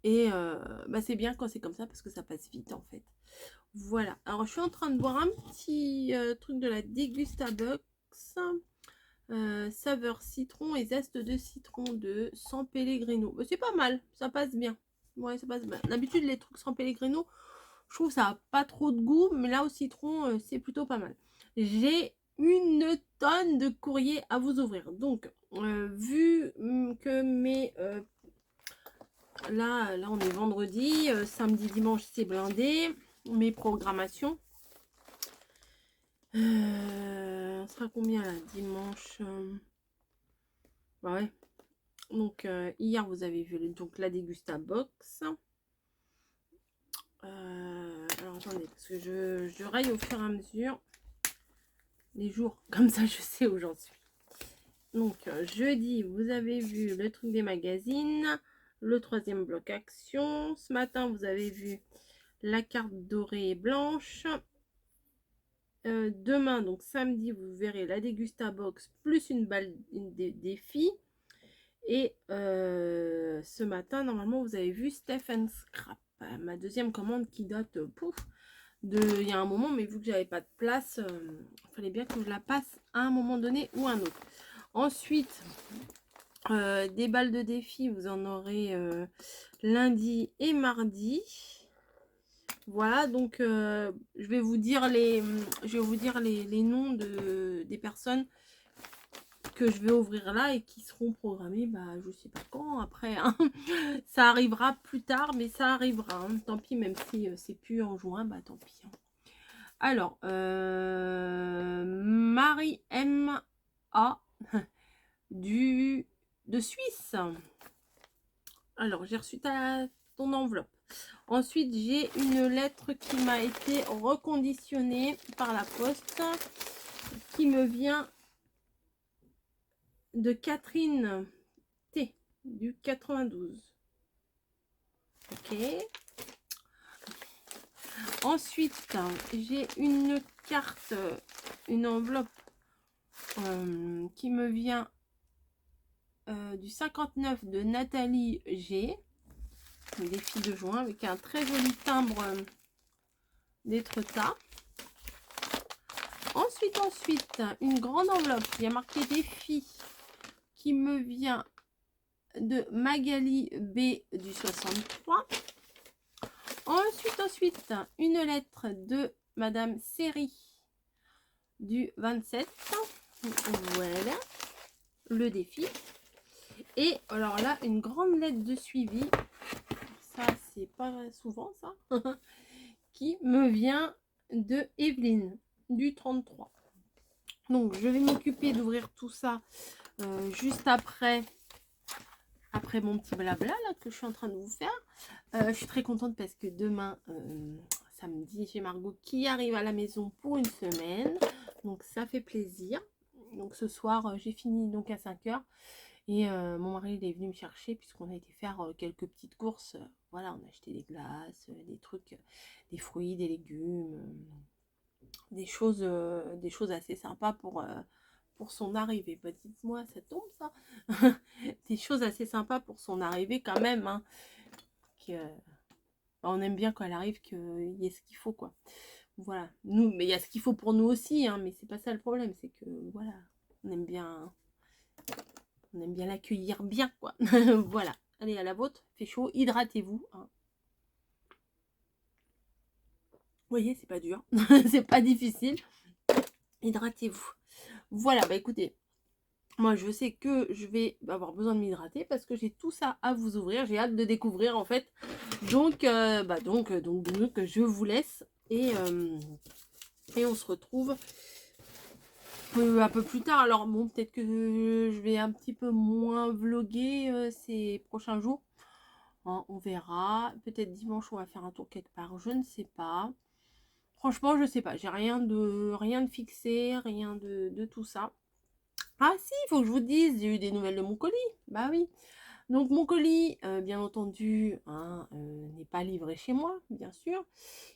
Et c'est bien quand c'est comme ça parce que ça passe vite en fait. Voilà. Alors je suis en train de boire un petit truc de la Degustabox. Saveur citron et zeste de citron de San Pellegrino. C'est pas mal, ça passe bien. Ouais, ça passe bien. D'habitude, les trucs San Pellegrino, je trouve ça a pas trop de goût, mais là au citron, c'est plutôt pas mal. J'ai une tonne de courriers à vous ouvrir. Donc, vu que là, on est vendredi, samedi, dimanche, c'est blindé. Mes programmations. On sera combien là dimanche ouais. Donc hier vous avez vu donc la Degustabox. Alors attendez, parce que je raille au fur et à mesure les jours, comme ça je sais où j'en suis. Donc jeudi vous avez vu le truc des magazines, le 3e bloc action. Ce matin vous avez vu la carte dorée et blanche. Demain, donc samedi, vous verrez la Degustabox plus une balle défi. Et ce matin, normalement, vous avez vu Stephen Scrap, ma deuxième commande qui date, il y a un moment, mais vu que j'avais pas de place, il fallait bien que je la passe à un moment donné ou un autre. Ensuite, des balles de défi, vous en aurez lundi et mardi. Voilà, donc je vais vous dire les noms des personnes que je vais ouvrir là et qui seront programmées, je sais pas quand, après, hein. Ça arrivera plus tard, mais ça arrivera, hein. Tant pis, même si c'est plus en juin, tant pis, hein. Alors, Marie M.A. de Suisse. Alors, j'ai reçu ton enveloppe. Ensuite, j'ai une lettre qui m'a été reconditionnée par la poste, qui me vient de Catherine T du 92. Ok. Ensuite, j'ai une carte, une enveloppe qui me vient du 59 de Nathalie G. Les filles de juin avec un très joli timbre d'Étretat. Ensuite, une grande enveloppe. Il y a marqué défi qui me vient de Magali B du 63. Ensuite, une lettre de Madame Seri du 27. Voilà, le défi. Et alors là, une grande lettre de suivi. Ça, c'est pas souvent ça. Qui me vient de Evelyne du 33. Donc, je vais m'occuper d'ouvrir tout ça juste après mon petit blabla là, que je suis en train de vous faire. Je suis très contente parce que demain, samedi, j'ai Margot qui arrive à la maison pour une semaine. Donc, ça fait plaisir. Donc, ce soir, j'ai fini donc à 5 h. Et mon mari il est venu me chercher puisqu'on a été faire quelques petites courses. Voilà, on a acheté des glaces, des trucs, des fruits, des légumes, des choses assez sympas pour son arrivée. Bah, dites-moi, ça tombe ça. Des choses assez sympas pour son arrivée quand même. Hein, on aime bien quand elle arrive qu'il y ait ce qu'il faut, quoi. Voilà. Nous, mais il y a ce qu'il faut pour nous aussi, hein, mais c'est pas ça le problème. C'est que, voilà, on aime bien l'accueillir bien, quoi. Voilà. Allez, à la vôtre, fait chaud, hydratez-vous. Hein. Vous voyez, c'est pas dur, c'est pas difficile. Hydratez-vous. Voilà, bah écoutez, moi je sais que je vais avoir besoin de m'hydrater parce que j'ai tout ça à vous ouvrir. J'ai hâte de découvrir en fait. Donc, donc je vous laisse et on se retrouve un peu plus tard. Alors bon, peut-être que je vais un petit peu moins vlogger ces prochains jours. Hein, on verra. Peut-être dimanche on va faire un tour quelque part. Je ne sais pas. Franchement, je sais pas. J'ai rien de fixé, rien de tout ça. Ah si, il faut que je vous dise, j'ai eu des nouvelles de mon colis. Bah oui. Donc mon colis, bien entendu, hein, n'est pas livré chez moi, bien sûr.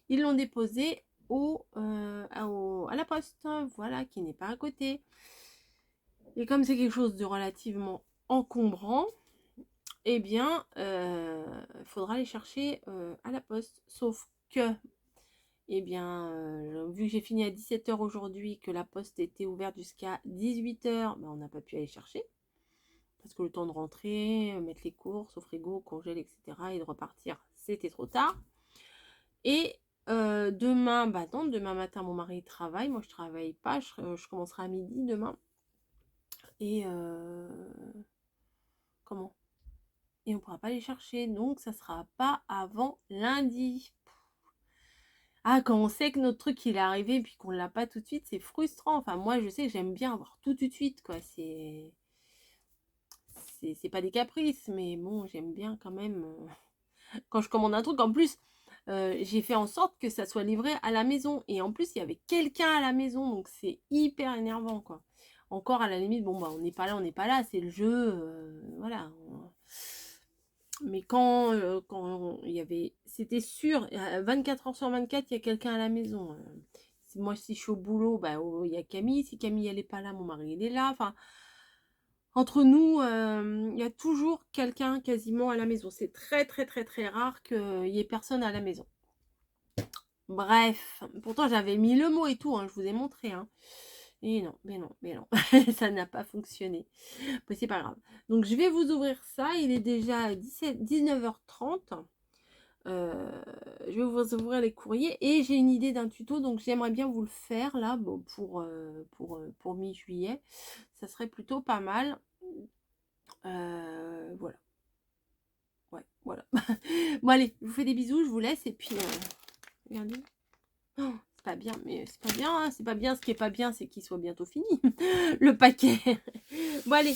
Ils l'ont déposé à la poste, voilà, qui n'est pas à côté. Et comme c'est quelque chose de relativement encombrant, eh bien, il faudra aller chercher à la poste. Sauf que, eh bien, vu que j'ai fini à 17 h aujourd'hui, que la poste était ouverte jusqu'à 18 h, ben, on n'a pas pu aller chercher. Parce que le temps de rentrer, mettre les courses au frigo, congèle, etc. et de repartir, c'était trop tard. Et demain, bah non, demain matin, mon mari travaille. Moi, je travaille pas. Je commencerai à midi demain. Et comment? Et on pourra pas les chercher. Donc, ça sera pas avant lundi. Ah, quand on sait que notre truc il est arrivé et puis qu'on l'a pas tout de suite, c'est frustrant. Enfin, moi, je sais que j'aime bien avoir tout de suite, quoi. C'est pas des caprices, mais bon, j'aime bien quand même. Quand je commande un truc, en plus, j'ai fait en sorte que ça soit livré à la maison. Et en plus, il y avait quelqu'un à la maison, donc c'est hyper énervant, quoi. Encore à la limite, bon, bah, on n'est pas là, c'est le jeu, voilà. Mais quand il y avait, c'était sûr, 24 h sur 24, il y a quelqu'un à la maison. Moi, si je suis au boulot, bah, il y a Camille. Si Camille, elle n'est pas là, mon mari, il est là. Enfin, entre nous, il y a toujours quelqu'un quasiment à la maison. C'est très, très, très, très rare qu'il y ait personne à la maison. Bref, pourtant, j'avais mis le mot et tout, hein, je vous ai montré. Hein. Et non, mais non, ça n'a pas fonctionné. Mais c'est pas grave. Donc, je vais vous ouvrir ça. Il est déjà 19 h 30. Je vais vous ouvrir les courriers et j'ai une idée d'un tuto, donc j'aimerais bien vous le faire là, bon, pour mi-juillet. Ça serait plutôt pas mal. Voilà. Ouais, voilà. Bon, allez, je vous fais des bisous, je vous laisse et puis regardez. Oh, c'est pas bien, mais c'est pas bien, hein, c'est pas bien. Ce qui est pas bien, c'est qu'il soit bientôt fini le paquet. Bon, allez.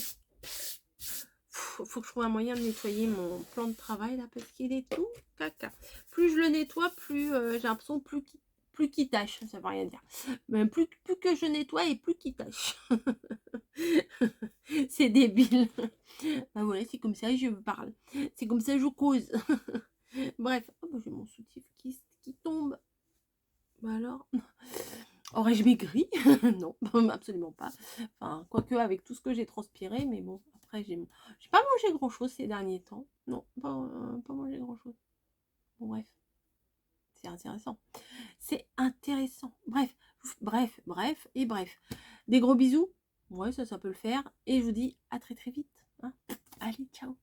Faut que je trouve un moyen de nettoyer mon plan de travail là parce qu'il est tout caca. Plus je le nettoie, plus j'ai l'impression plus qu'il tâche. Ça veut rien dire. Mais plus que je nettoie et plus qu'il tâche. C'est débile. Ah ouais, c'est comme ça que je parle. C'est comme ça que je cause. Bref, oh, bah, j'ai mon soutif qui tombe. Bah alors, aurais-je maigri? Non, absolument pas. Enfin, quoique avec tout ce que j'ai transpiré, mais bon, après, j'ai pas mangé grand-chose ces derniers temps. Non, pas mangé grand-chose. Bon, bref, c'est intéressant. C'est intéressant. Bref. Des gros bisous. Ouais, ça peut le faire. Et je vous dis à très très vite. Hein. Allez, ciao.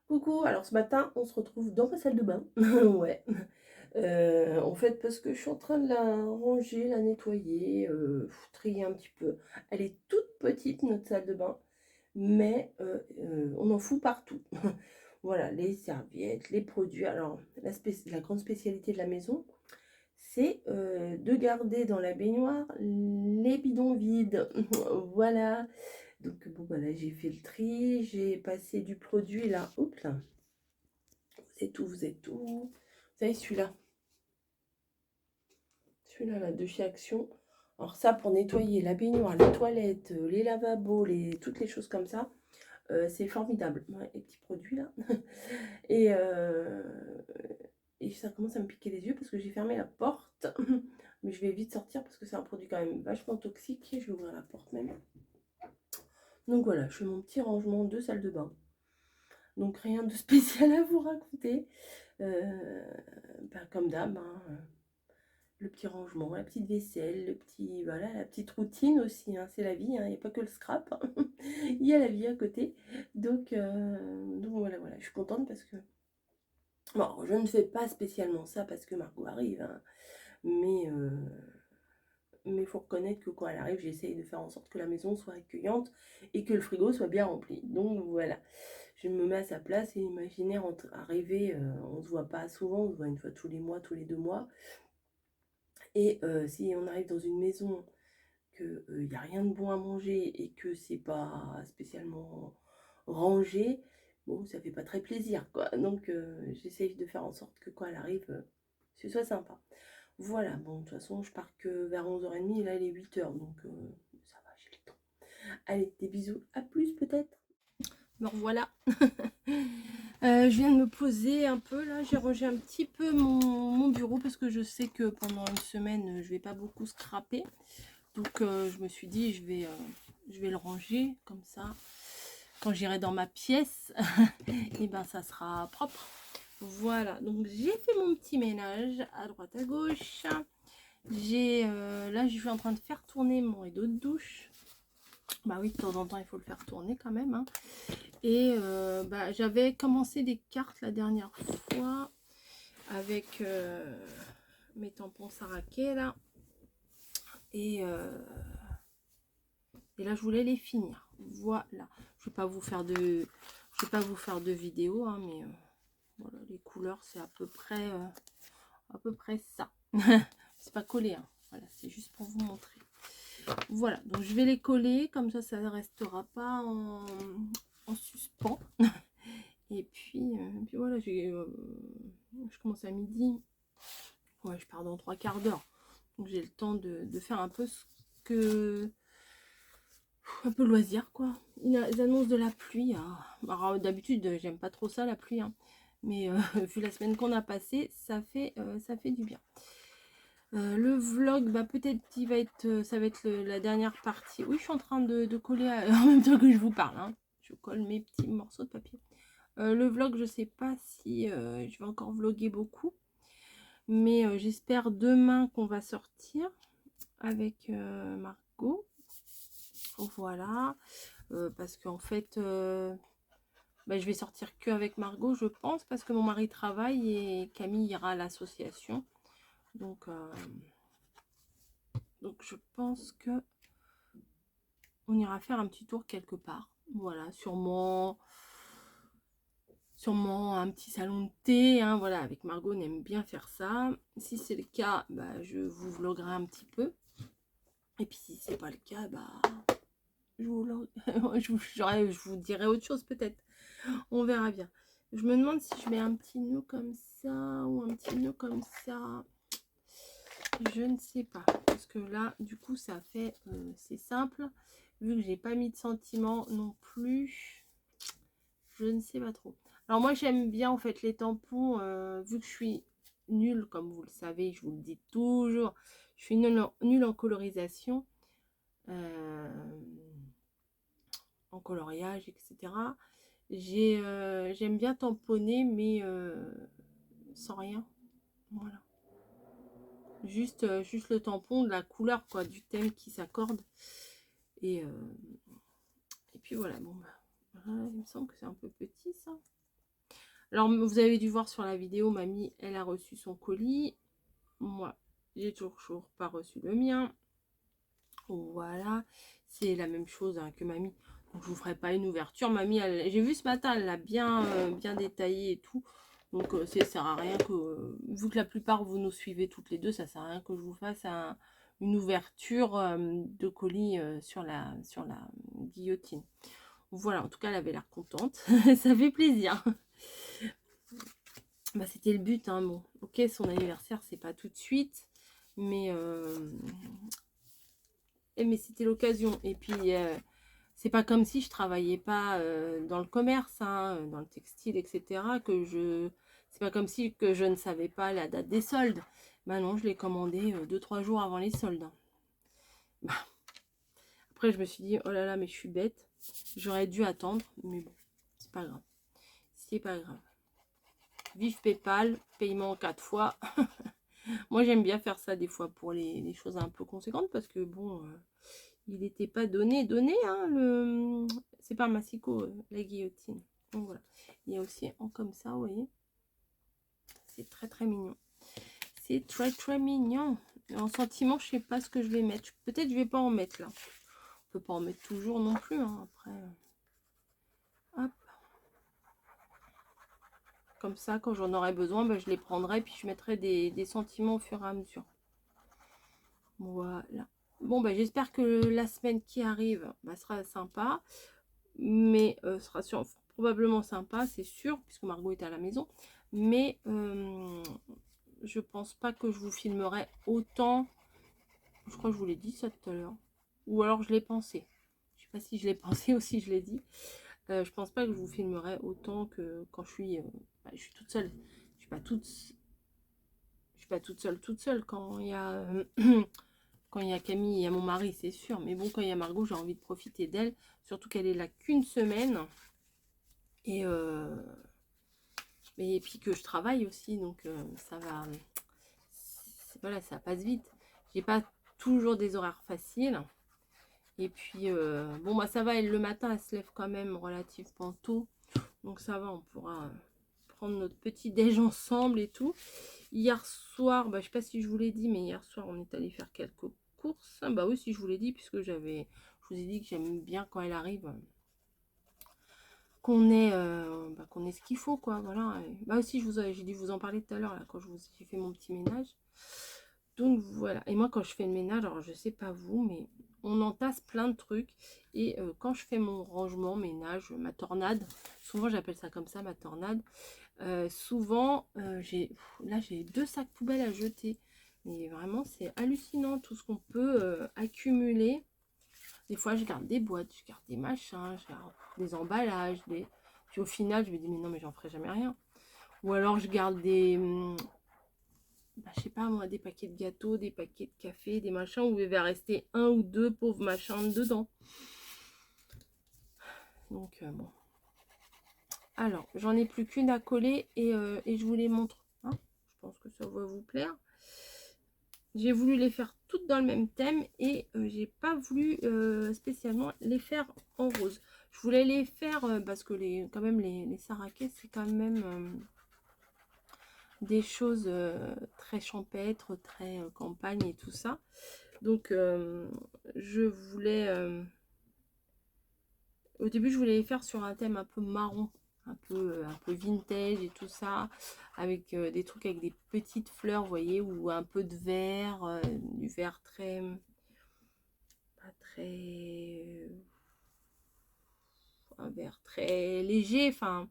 Coucou, alors ce matin, on se retrouve dans ma salle de bain. Ouais. En fait, parce que je suis en train de la ranger, la nettoyer, trier un petit peu. Elle est toute petite, notre salle de bain, mais on en fout partout. Voilà, les serviettes, les produits. Alors, la grande spécialité de la maison, c'est de garder dans la baignoire les bidons vides. Voilà. Donc, bon, voilà, j'ai fait le tri, j'ai passé du produit là. Oups là. Vous êtes tout. Vous savez, celui-là. Celui-là, là, de chez Action. Alors ça, pour nettoyer la baignoire, les toilettes, les lavabos, toutes les choses comme ça, c'est formidable. Ouais, les petits produits là. Et, et ça commence à me piquer les yeux parce que j'ai fermé la porte. Mais je vais vite sortir parce que c'est un produit quand même vachement toxique. Je vais ouvrir la porte même. Donc voilà, je fais mon petit rangement de salle de bain. Donc rien de spécial à vous raconter. Comme d'hab, hein, le petit rangement, la petite vaisselle, voilà, la petite routine aussi, hein, c'est la vie, hein, il n'y a pas que le scrap, hein. Il y a la vie à côté. Donc voilà, je suis contente parce que, bon, je ne fais pas spécialement ça parce que Margot arrive, hein, mais il faut reconnaître que quand elle arrive, j'essaye de faire en sorte que la maison soit accueillante et que le frigo soit bien rempli. Donc voilà, je me mets à sa place et imaginez arriver, on ne se voit pas souvent, on se voit une fois tous les mois, tous les 2 mois. Et si on arrive dans une maison qu'il n'y a rien de bon à manger et que c'est pas spécialement rangé, bon, ça fait pas très plaisir, quoi. Donc j'essaye de faire en sorte que quand elle arrive, ce soit sympa. Voilà, bon, de toute façon, je pars que vers 11h30 et là, il est 8h, donc ça va, j'ai le temps. Allez, des bisous, à plus peut-être. Me revoilà. Je viens de me poser un peu là, j'ai rangé un petit peu mon bureau parce que je sais que pendant une semaine je vais pas beaucoup scraper, donc je me suis dit je vais le ranger comme ça quand j'irai dans ma pièce et ben ça sera propre. Voilà, donc j'ai fait mon petit ménage à droite à gauche. Là je suis en train de faire tourner mon rideau de douche. Bah oui, de temps en temps il faut le faire tourner quand même, hein. Et j'avais commencé des cartes la dernière fois avec mes tampons Saraké là. Et là je voulais les finir. Voilà. Je vais pas vous faire de vidéo, hein, mais voilà, les couleurs c'est à peu près ça. C'est pas collé, hein. Voilà, c'est juste pour vous montrer. Voilà, donc je vais les coller, comme ça ne restera pas en suspens. Et puis voilà, je commence à midi. Ouais, je pars dans 3/4 d'heure. Donc j'ai le temps de faire un peu un peu loisir, quoi. Ils annoncent de la pluie. Hein. Alors, d'habitude, j'aime pas trop ça, la pluie. Hein. Mais vu la semaine qu'on a passée, ça fait du bien. Le vlog, peut-être ça va être la dernière partie. Oui, je suis en train de coller en même temps que je vous parle. Hein. Je colle mes petits morceaux de papier. Le vlog, je sais pas si je vais encore vlogger beaucoup. Mais j'espère demain qu'on va sortir avec Margot. Voilà. Parce qu'en fait, je vais sortir que avec Margot, je pense. Parce que mon mari travaille et Camille ira à l'association. Donc je pense que on ira faire un petit tour quelque part. Voilà, sûrement un petit salon de thé, hein, voilà, avec Margot on aime bien faire ça. Si c'est le cas, je vous vloguerai un petit peu. Et puis si c'est pas le cas, je vous dirai autre chose peut-être. On verra bien. Je me demande si je mets un petit nœud comme ça ou un petit nœud comme ça. Je ne sais pas. Parce que là, du coup, ça fait... c'est simple. vu que j'ai pas mis de sentiments non plus, je ne sais pas trop. Alors moi j'aime bien en fait les tampons, vu que je suis nulle, comme vous le savez, je vous le dis toujours, je suis nulle en colorisation, en coloriage, etc. J'aime bien tamponner, mais sans rien. Voilà. Juste le tampon de la couleur, quoi, du thème qui s'accorde. Et puis voilà, bon, voilà, il me semble que c'est un peu petit, ça. Alors, vous avez dû voir sur la vidéo, mamie, elle a reçu son colis. Moi, j'ai toujours pas reçu le mien. Voilà, c'est la même chose hein, que mamie. Donc, je vous ferai pas une ouverture. Mamie, j'ai vu ce matin, elle l'a bien détaillé et tout. Donc, ça sert à rien que... vu que la plupart, vous nous suivez toutes les deux, ça sert à rien que je vous fasse une ouverture de colis sur la guillotine. Voilà, en tout cas, elle avait l'air contente. Ça fait plaisir. Bah, c'était le but, hein, bon. Ok, son anniversaire, c'est pas tout de suite. Mais c'était l'occasion. Et puis, c'est pas comme si je travaillais pas dans le commerce, hein, dans le textile, etc. C'est pas comme si que je ne savais pas la date des soldes. Bah non, je l'ai commandé 2-3 jours avant les soldes. Bah. Après, je me suis dit, oh là là, mais je suis bête. J'aurais dû attendre, mais bon, c'est pas grave. C'est pas grave. Vive PayPal, paiement 4 fois. Moi, j'aime bien faire ça des fois pour les choses un peu conséquentes parce que bon, il n'était pas donné, hein, c'est pas massicot, la guillotine. Donc voilà. Il y a aussi en comme ça, vous voyez. C'est très très mignon. C'est très très mignon. En sentiment, je sais pas ce que je vais mettre. Peut-être je vais pas en mettre là. On peut pas en mettre toujours non plus, hein, après. Hop. Comme ça, quand j'en aurai besoin, ben, je les prendrai puis je mettrai des sentiments au fur et à mesure. Voilà. Bon, ben, j'espère que la semaine qui arrive sera sympa. Mais sera probablement sympa, c'est sûr, puisque Margot est à la maison. Mais je pense pas que je vous filmerai autant. Je crois que je vous l'ai dit ça tout à l'heure. Ou alors je l'ai pensé. Je sais pas si je l'ai pensé ou si je l'ai dit. Je pense pas que je vous filmerai autant que quand je suis toute seule. Je suis pas toute seule quand il y a quand il y a Camille et mon mari, c'est sûr. Mais bon, quand il y a Margot, j'ai envie de profiter d'elle. Surtout qu'elle est là qu'une semaine. Et puis que je travaille aussi. Donc ça va... Voilà, ça passe vite. J'ai pas toujours des horaires faciles. Et puis, bon, bah ça va. Le matin, elle se lève quand même relativement tôt. Donc ça va, on pourra prendre notre petit déj ensemble et tout. Hier soir, bah, je sais pas si je vous l'ai dit, mais hier soir, on est allé faire quelques courses. Bah oui, si je vous l'ai dit, puisque je vous ai dit que j'aime bien quand elle arrive, qu'on ait ce qu'il faut, quoi. Voilà. Et, bah aussi, j'ai dû vous en parler tout à l'heure, là, quand j'ai fait mon petit ménage. Donc voilà. Et moi, quand je fais le ménage, alors je sais pas vous, mais on entasse plein de trucs. Et quand je fais mon rangement, ménage, ma tornade, souvent j'appelle ça comme ça, ma tornade. Souvent, j'ai 2 sacs poubelles à jeter. Mais vraiment, c'est hallucinant tout ce qu'on peut accumuler. Des fois, je garde des boîtes, je garde des machins, je garde des emballages. Puis au final, je me dis, mais non, mais j'en ferai jamais rien. Ou alors, je garde je sais pas moi, des paquets de gâteaux, des paquets de café, des machins où il va rester un ou deux pauvres machins dedans. Donc, bon. Alors, j'en ai plus qu'une à coller et je vous les montre. Hein. Je pense que ça va vous plaire. J'ai voulu les faire toutes dans le même thème et j'ai pas voulu spécialement les faire en rose. Je voulais les faire parce que quand même les Sarakès, c'est quand même des choses très champêtres, très campagne et tout ça. Donc je voulais... au début, je voulais les faire sur un thème un peu marron. Un peu vintage et tout ça, avec des trucs avec des petites fleurs, vous voyez, ou un peu de vert, du vert très, pas très, un vert très léger, enfin,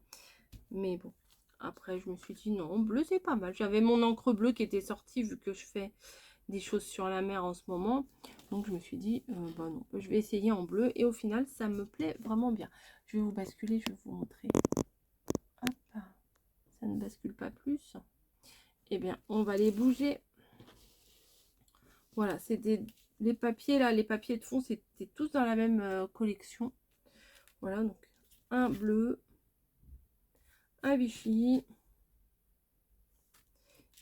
mais bon, après je me suis dit non, bleu c'est pas mal. J'avais mon encre bleue qui était sortie vu que je fais des choses sur la mer en ce moment, Donc je me suis dit, bah non, je vais essayer en bleu. Et au final, ça me plaît vraiment bien. Je vais vous basculer, je vais vous montrer. Hop, ça ne bascule pas plus. Eh bien, on va les bouger. Voilà, c'est les papiers là, les papiers de fond, c'était tous dans la même collection. Voilà, donc un bleu, un Vichy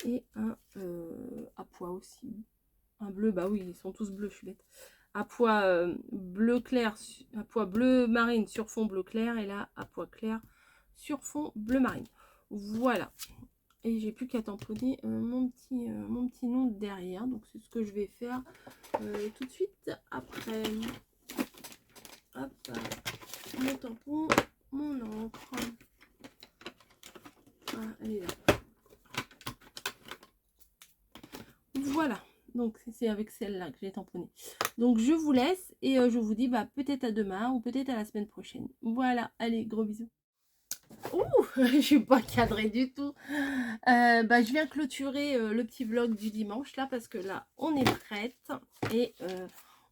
et un à pois aussi. Un bleu, bah oui, ils sont tous bleus, je suis bête. À pois bleu clair, à pois bleu marine sur fond bleu clair, et là à pois clair sur fond bleu marine. Voilà. Et j'ai plus qu'à tamponner mon petit nom derrière. Donc c'est ce que je vais faire tout de suite après. Hop, mon tampon, mon encre. Ah, elle est là. Voilà. Donc c'est avec celle-là que j'ai tamponné. Donc je vous laisse et je vous dis bah, peut-être à demain ou peut-être à la semaine prochaine. Voilà, allez, gros bisous. Ouh, je suis pas cadrée du tout. Bah, je viens clôturer le petit vlog du dimanche là parce que là on est prête et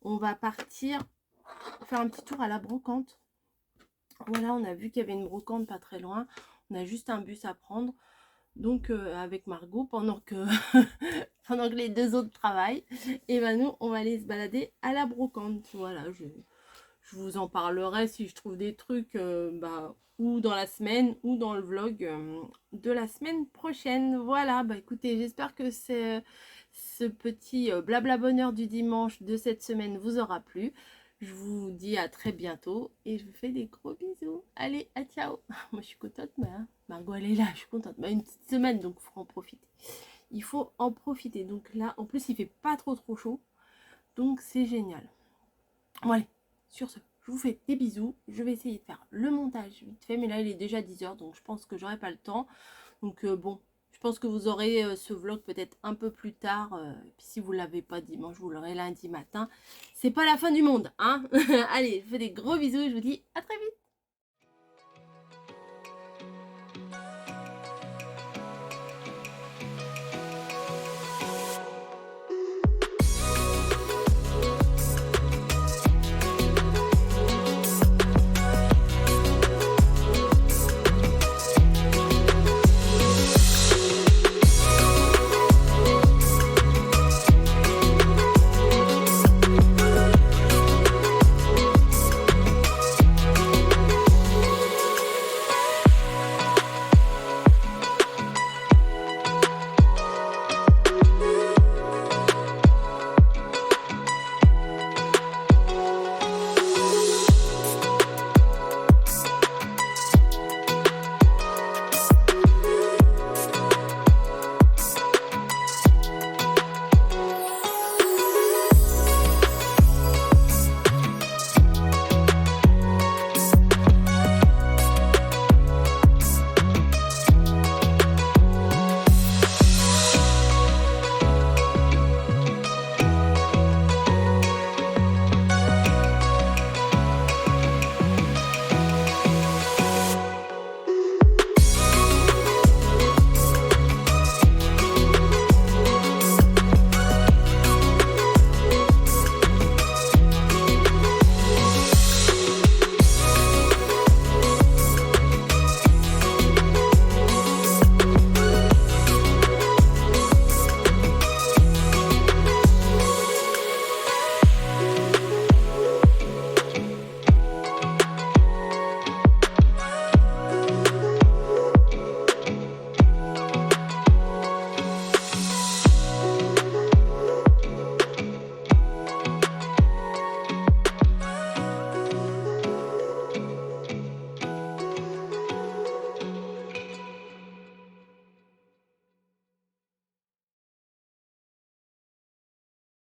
on va partir faire un petit tour à la brocante. Voilà, on a vu qu'il y avait une brocante pas très loin. On a juste un bus à prendre. Donc avec Margot pendant que pendant que les deux autres travaillent, et ben nous on va aller se balader à la brocante. Voilà, je vous en parlerai si je trouve des trucs bah, ou dans la semaine ou dans le vlog de la semaine prochaine. Voilà, bah écoutez, j'espère que ce petit blabla bonheur du dimanche de cette semaine vous aura plu. Je vous dis à très bientôt et je vous fais des gros bisous. Allez, à ciao. Moi je suis contente, mais hein, Margot elle est là, je suis contente. Bah, une petite semaine, donc il faut en profiter. Il faut en profiter. Donc là, en plus il fait pas trop chaud. Donc c'est génial. Bon allez, sur ce, je vous fais des bisous. Je vais essayer de faire le montage vite fait, mais là il est déjà 10h, donc je pense que j'aurai pas le temps. Donc bon, je pense que vous aurez ce vlog peut-être un peu plus tard. Puis si vous l'avez pas dimanche, vous l'aurez lundi matin. C'est pas la fin du monde, hein. Allez, je vous fais des gros bisous et je vous dis à très vite.